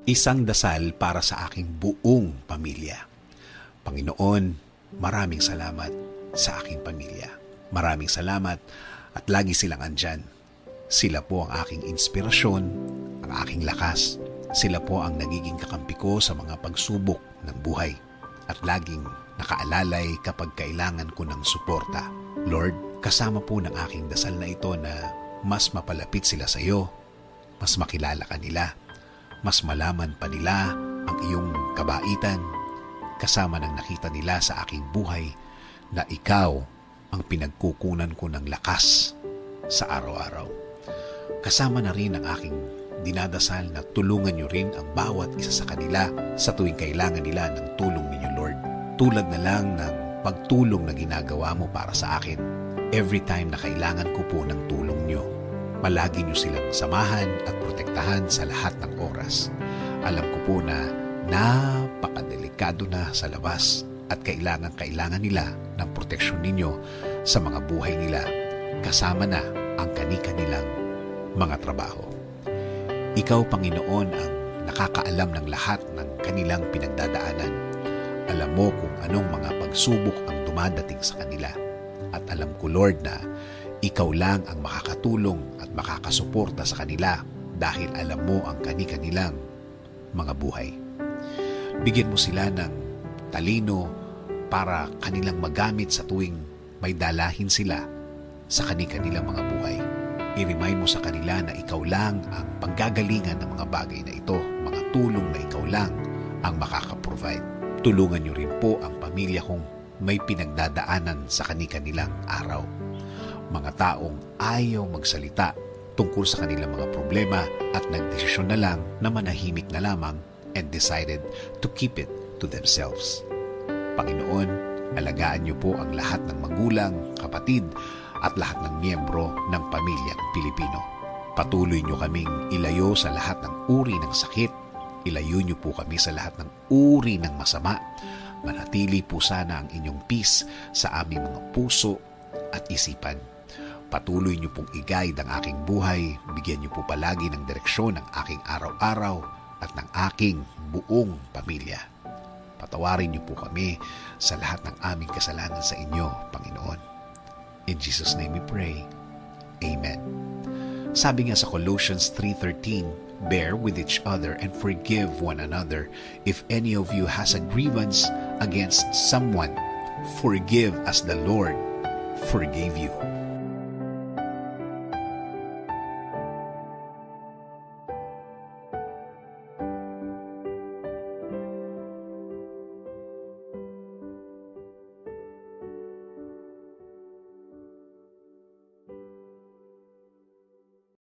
Isang dasal para sa aking buong pamilya. Panginoon, maraming salamat sa aking pamilya. Maraming salamat at lagi silang andyan. Sila po ang aking inspirasyon, ang aking lakas. Sila po ang nagiging kakampi ko sa mga pagsubok ng buhay at laging nakaalalay kapag kailangan ko ng suporta. Lord, kasama po ng aking dasal na ito na mas mapalapit sila sa iyo, mas makilala ka nila, mas malaman pa nila ang iyong kabaitan, kasama ng nakita nila sa aking buhay na ikaw ang pinagkukunan ko ng lakas sa araw-araw. Kasama na rin ang aking dinadasal na tulungan niyo rin ang bawat isa sa kanila sa tuwing kailangan nila ng tulong ninyo, Lord. Tulad na lang ng pagtulong na ginagawa mo para sa akin every time na kailangan ko po ng tulong niyo. Palagi niyo silang samahan at protektahan sa lahat ng oras. Alam ko po na napakadelikado na sa labas at kailangan nila ng proteksyon ninyo sa mga buhay nila, kasama na ang kani-kanilang mga trabaho. Ikaw, Panginoon, ang nakakaalam ng lahat ng kanilang pinagdadaanan. Alam mo kung anong mga pagsubok ang dumadating sa kanila. At alam ko, Lord, na ikaw lang ang makakatulong at makakasuporta sa kanila dahil alam mo ang kani-kanilang mga buhay. Bigyan mo sila ng talino para kanilang magamit sa tuwing may dalahin sila sa kani-kanilang mga buhay. I-remind mo sa kanila na ikaw lang ang panggagalingan ng mga bagay na ito, mga tulong na ikaw lang ang makakaprovide. Tulungan niyo rin po ang pamilya kong may pinagdadaanan sa kani-kanilang araw. Mga taong ayaw magsalita tungkol sa kanilang mga problema at nagdesisyon na lang na manahimik na lamang and decided to keep it to themselves. Panginoon, alagaan niyo po ang lahat ng magulang, kapatid at lahat ng miyembro ng pamilyang Pilipino. Patuloy niyo kaming ilayo sa lahat ng uri ng sakit. Ilayo niyo po kami sa lahat ng uri ng masama. Manatili po sana ang inyong peace sa aming mga puso at isipan. Patuloy niyo pong i-guide ang aking buhay. Bigyan niyo po palagi ng direksyon ang aking araw-araw at ng aking buong pamilya. Patawarin niyo po kami sa lahat ng aming kasalanan sa inyo, Panginoon. In Jesus' name we pray. Amen. Sabi nga sa Colossians 3:13, bear with each other and forgive one another. If any of you has a grievance against someone, forgive as the Lord forgave you.